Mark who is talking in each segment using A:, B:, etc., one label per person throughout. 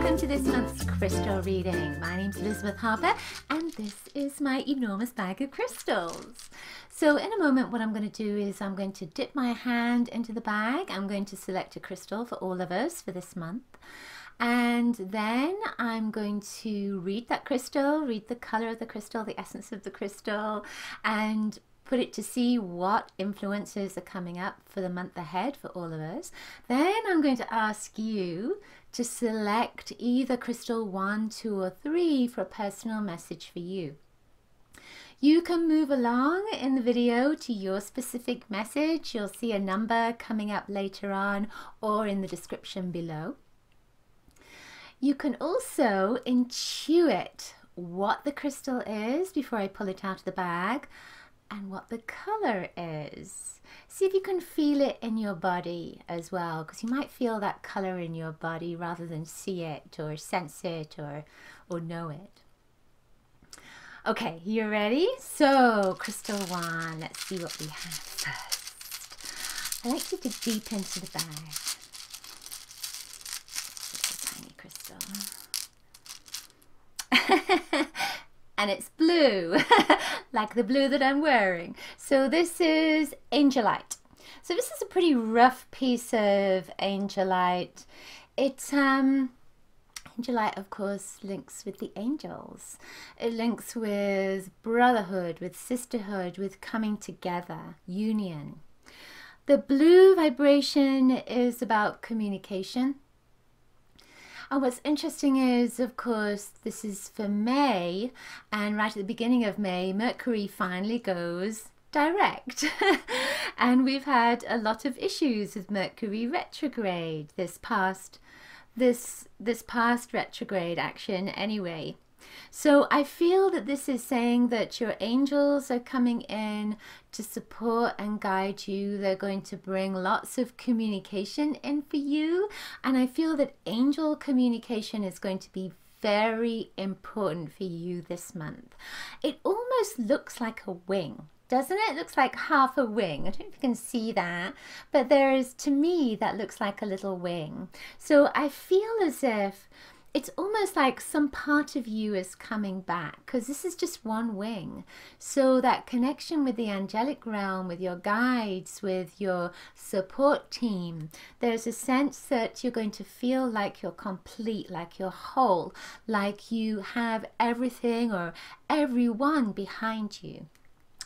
A: welcome to this month's crystal reading. My name's Elizabeth Harper and this is my enormous bag of crystals. So in a moment what I'm going to do is I'm going to dip my hand into the bag. I'm going to select a crystal for all of us for this month. And then I'm going to read that crystal, read the color of the crystal, the essence of the crystal, and put it to see what influences are coming up for the month ahead for all of us. Then I'm going to ask you to select either crystal 1, 2, or 3 for a personal message for you. You can move along in the video to your specific message. You'll see a number coming up later on or in the description below. You can also intuit what the crystal is before I pull it out of the bag and what the color is. See if you can feel it in your body as well, because you might feel that color in your body rather than see it or sense it or know it. Okay, you ready? So crystal 1, let's see what we have first. I like to dig deep into the bag. Tiny crystal. And it's blue, like the blue that I'm wearing. So this is angelite. So this is a pretty rough piece of angelite. Angelite, of course, links with the angels. It links with brotherhood, with sisterhood, with coming together, union. The blue vibration is about communication. And what's interesting is, of course, this is for May, and right at the beginning of May, Mercury finally goes direct. And we've had a lot of issues with Mercury retrograde this past retrograde action anyway. So I feel that this is saying that your angels are coming in to support and guide you. They're going to bring lots of communication in for you. And I feel that angel communication is going to be very important for you this month. It almost looks like a wing, doesn't it? It looks like half a wing. I don't know if you can see that, but there is, to me, that looks like a little wing. So I feel as if it's almost like some part of you is coming back, because this is just one wing. So that connection with the angelic realm, with your guides, with your support team, there's a sense that you're going to feel like you're complete, like you're whole, like you have everything or everyone behind you.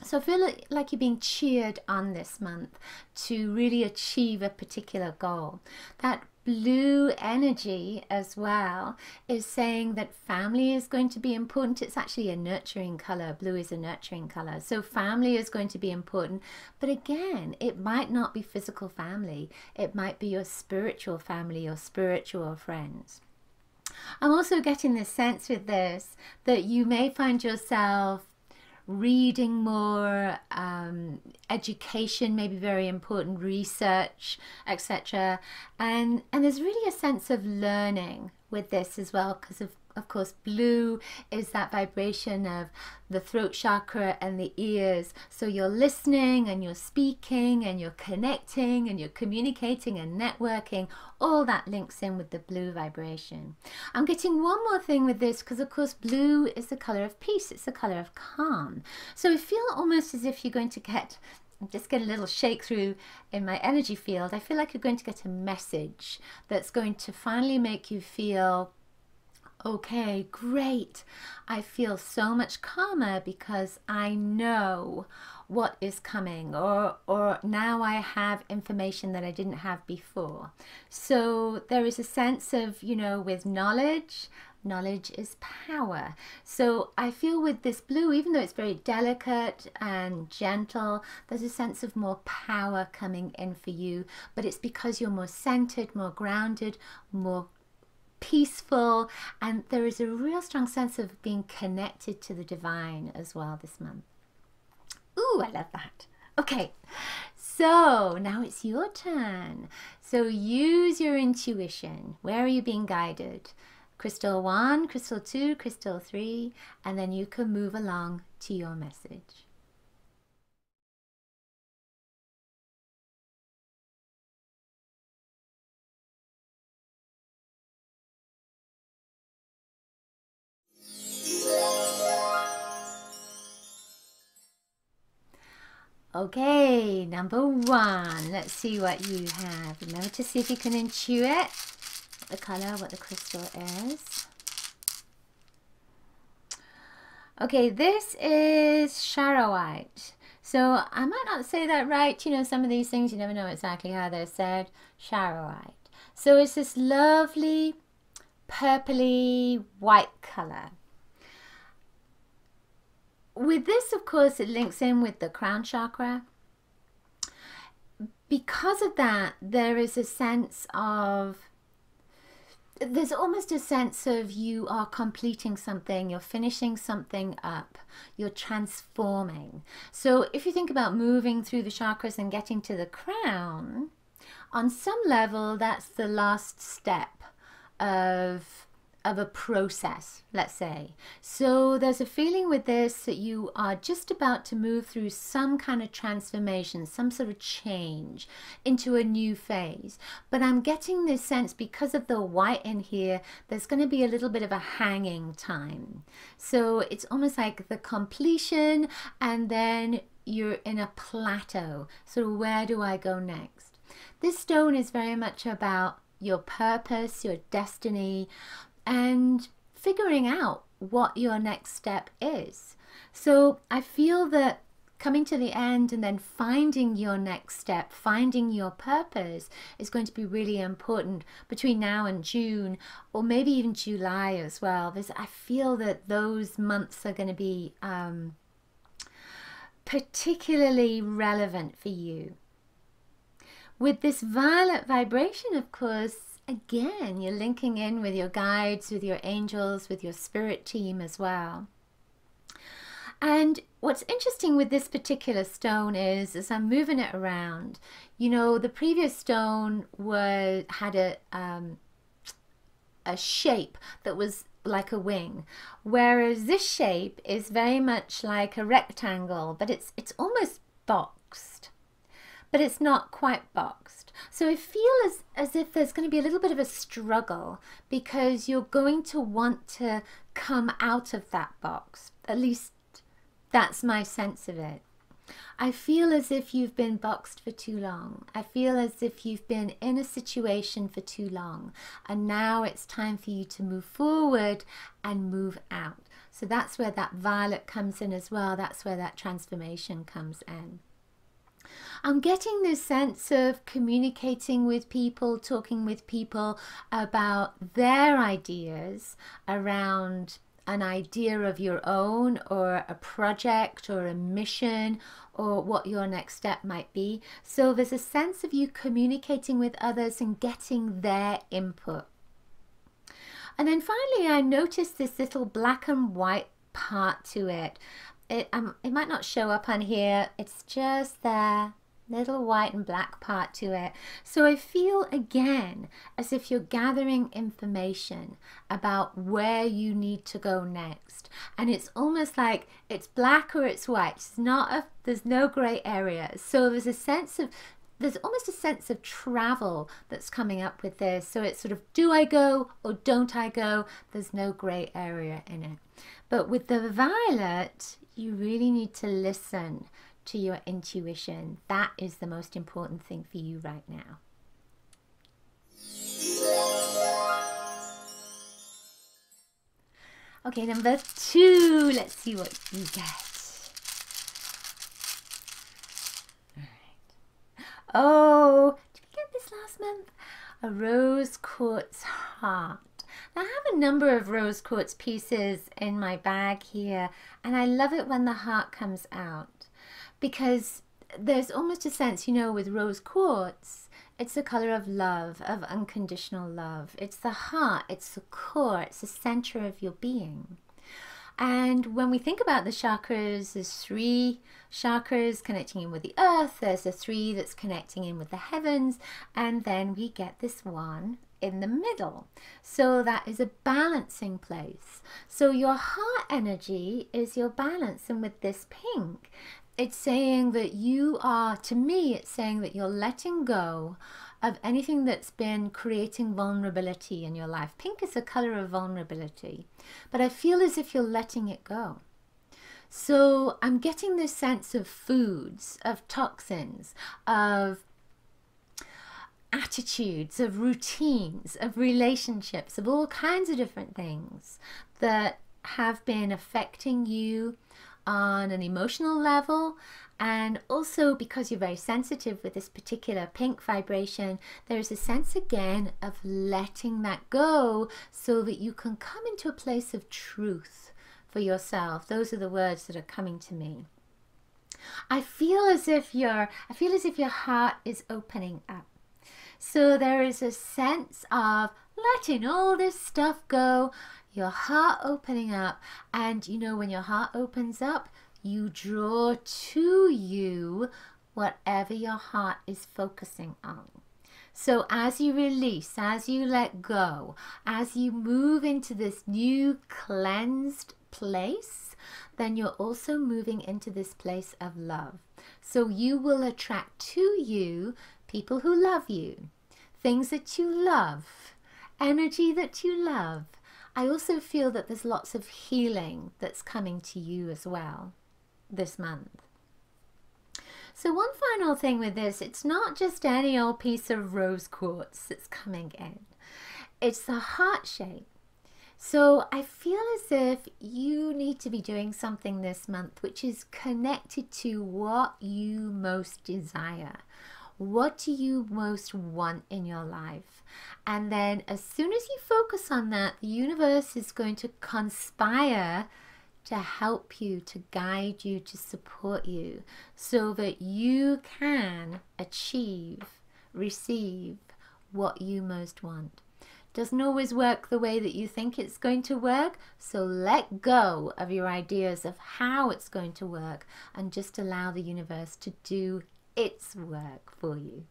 A: So I feel like you're being cheered on this month to really achieve a particular goal. That blue energy as well is saying that family is going to be important. It's actually a nurturing color. Blue is a nurturing color. So family is going to be important. But again, it might not be physical family. It might be your spiritual family, your spiritual friends. I'm also getting this sense with this that you may find yourself reading more, education may be very important, research, etc. And there's really a sense of learning with this as well, because of course blue is that vibration of the throat chakra and the ears. So you're listening and you're speaking and you're connecting and you're communicating and networking. All that links in with the blue vibration. I'm getting one more thing with this, because of course blue is the color of peace. It's the color of calm. So I feel almost as if you're going to just get a little shake through in my energy field. I feel like you're going to get a message that's going to finally make you feel, okay, great. I feel so much calmer because I know what is coming, or now I have information that I didn't have before. So there is a sense of, you know, with knowledge is power. So I feel with this blue, even though it's very delicate and gentle, there's a sense of more power coming in for you, but it's because you're more centered, more grounded, more peaceful, and there is a real strong sense of being connected to the divine as well this month. Ooh, I love that. Okay, so now it's your turn. So use your intuition. Where are you being guided? Crystal 1, crystal 2, crystal 3, and then you can move along to your message. Okay, number 1. Let's see what you have. Remember to see if you can intuit the color, what the crystal is. Okay, this is charoite. So I might not say that right. You know, some of these things, you never know exactly how they're said. Charoite. So it's this lovely purpley white color. With this, of course, it links in with the crown chakra. Because of that, there is a sense of, there's almost a sense of you are completing something, you're finishing something up, you're transforming. So if you think about moving through the chakras and getting to the crown, on some level, that's the last step of a process, let's say. So there's a feeling with this that you are just about to move through some kind of transformation, some sort of change into a new phase. But I'm getting this sense, because of the white in here, there's going to be a little bit of a hanging time. So it's almost like the completion, and then you're in a plateau. So where do I go next? This stone is very much about your purpose, your destiny, and figuring out what your next step is. So I feel that coming to the end and then finding your next step, finding your purpose, is going to be really important between now and June, or maybe even July as well. I feel that those months are going to be particularly relevant for you. With this violet vibration, of course, again, you're linking in with your guides, with your angels, with your spirit team as well. And what's interesting with this particular stone is, as I'm moving it around, you know, the previous stone had a shape that was like a wing, whereas this shape is very much like a rectangle, but it's almost boxed, but it's not quite boxed. So I feel as if there's going to be a little bit of a struggle, because you're going to want to come out of that box. At least that's my sense of it. I feel as if you've been boxed for too long. I feel as if you've been in a situation for too long, and now it's time for you to move forward and move out. So that's where that violet comes in as well. That's where that transformation comes in. I'm getting this sense of communicating with people, talking with people about their ideas around an idea of your own, or a project, or a mission, or what your next step might be. So there's a sense of you communicating with others and getting their input. And then finally, I noticed this little black and white part to it. It might not show up on here. It's just there, little white and black part to it. So I feel again as if you're gathering information about where you need to go next. And it's almost like it's black or it's white. There's no gray area. So there's almost a sense of travel that's coming up with this. So it's sort of, do I go or don't I go? There's no gray area in it. But with the violet, you really need to listen to your intuition. That is the most important thing for you right now. Okay, number 2. Let's see what you get. All right. Oh, did we get this last month? A rose quartz heart. Now, I have a number of rose quartz pieces in my bag here, and I love it when the heart comes out, because there's almost a sense, you know, with rose quartz, it's the color of love, of unconditional love. It's the heart, it's the core, it's the center of your being. And when we think about the chakras, there's 3 chakras connecting in with the earth, there's the 3 that's connecting in with the heavens, and then we get this one in the middle. So that is a balancing place. So your heart energy is your balance, and with this pink, it's saying that you are, to me, it's saying that you're letting go of anything that's been creating vulnerability in your life. Pink is a color of vulnerability, but I feel as if you're letting it go. So I'm getting this sense of foods, of toxins, of attitudes, of routines, of relationships, of all kinds of different things that have been affecting you on an emotional level. And also, because you're very sensitive with this particular pink vibration, there's a sense again of letting that go so that you can come into a place of truth for yourself. Those are the words that are coming to me. I feel as if your heart is opening up. So there is a sense of letting all this stuff go, your heart opening up. And you know, when your heart opens up, you draw to you whatever your heart is focusing on. So as you release, as you let go, as you move into this new cleansed place, then you're also moving into this place of love. So you will attract to you people who love you, things that you love, energy that you love. I also feel that there's lots of healing that's coming to you as well this month. So one final thing with this, it's not just any old piece of rose quartz that's coming in. It's the heart shape. So I feel as if you need to be doing something this month which is connected to what you most desire. What do you most want in your life? And then as soon as you focus on that, the universe is going to conspire to help you, to guide you, to support you, so that you can achieve, receive what you most want. Doesn't always work the way that you think it's going to work, so let go of your ideas of how it's going to work and just allow the universe to do its work for you.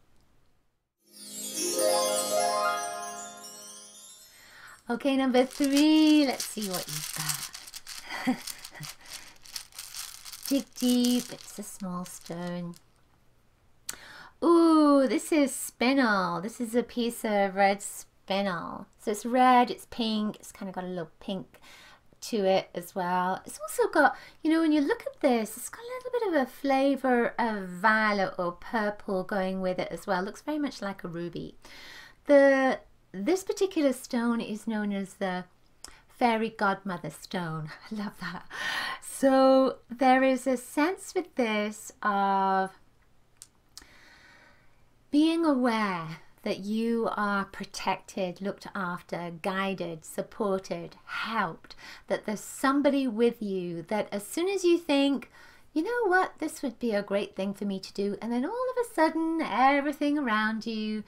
A: Okay, number 3, let's see what you've got. Dig deep, it's a small stone. Ooh, this is spinel. This is a piece of red spinel. So it's red, it's pink, it's kind of got a little pink to it as well. It's also got, you know, when you look at this, it's got a little bit of a flavor of violet or purple going with it as well. It looks very much like a ruby. This particular stone is known as the fairy godmother stone. I love that. So there is a sense with this of being aware that you are protected, looked after, guided, supported, helped, that there's somebody with you, that as soon as you think, you know what, this would be a great thing for me to do, and then all of a sudden everything around you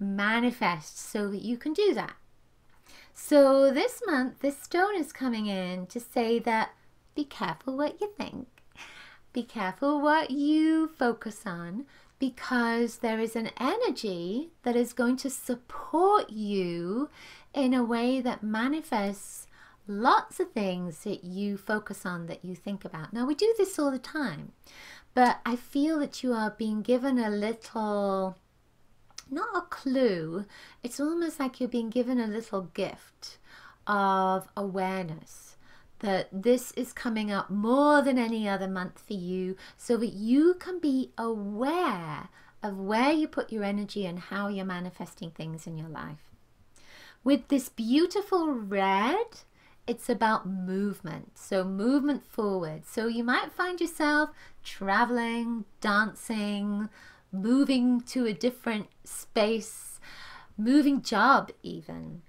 A: manifests so that you can do that. So this month, this stone is coming in to say that be careful what you think. Be careful what you focus on, because there is an energy that is going to support you in a way that manifests lots of things that you focus on, that you think about. Now, we do this all the time, but I feel that you are being given a little, not a clue, it's almost like you're being given a little gift of awareness that this is coming up more than any other month for you, so that you can be aware of where you put your energy and how you're manifesting things in your life. With this beautiful red, it's about movement, so movement forward. So you might find yourself traveling, dancing, moving to a different space, moving job even.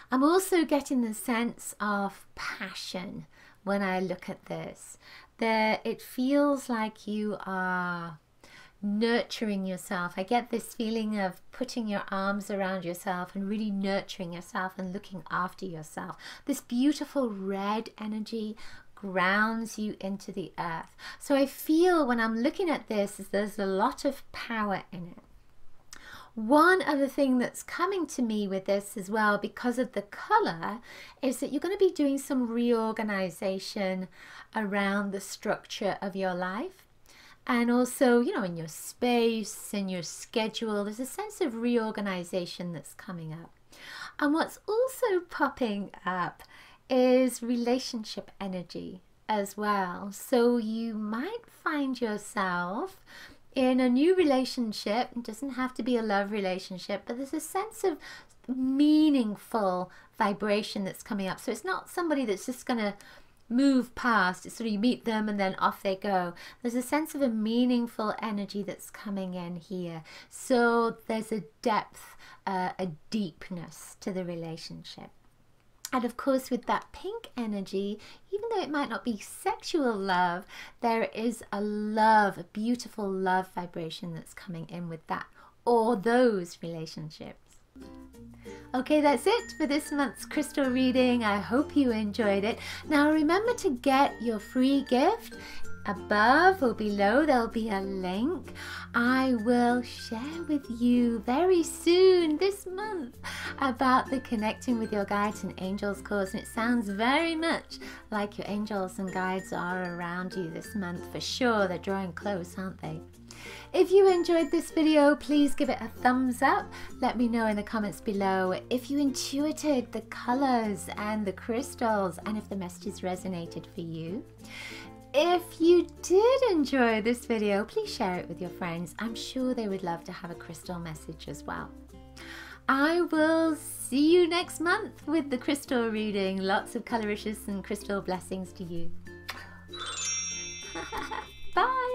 A: I'm also getting the sense of passion when I look at this. It feels like you are nurturing yourself. I get this feeling of putting your arms around yourself and really nurturing yourself and looking after yourself. This beautiful red energy grounds you into the earth. So I feel when I'm looking at this, there's a lot of power in it. One other thing that's coming to me with this as well, because of the color, is that you're going to be doing some reorganization around the structure of your life. And also, you know, in your space, in your schedule, there's a sense of reorganization that's coming up. And what's also popping up is relationship energy. as well. So you might find yourself in a new relationship. It doesn't have to be a love relationship, but there's a sense of meaningful vibration that's coming up. So it's not somebody that's just going to move past. It's sort of you meet them and then off they go. There's a sense of a meaningful energy that's coming in here. So there's a depth, a deepness to the relationship. And of course, with that pink energy, even though it might not be sexual love, there is a love, a beautiful love vibration that's coming in with that or those relationships. Okay, that's it for this month's crystal reading. I hope you enjoyed it. Now remember to get your free gift. Above or below there'll be a link. I will share with you very soon this month about the Connecting with Your Guides and Angels course, and it sounds very much like your angels and guides are around you this month for sure. They're drawing close, aren't they? If you enjoyed this video, please give it a thumbs up. Let me know in the comments below if you intuited the colors and the crystals and if the messages resonated for you. If you did enjoy this video, please share it with your friends. I'm sure they would love to have a crystal message as well. I will see you next month with the crystal reading. Lots of color wishes and crystal blessings to you. Bye.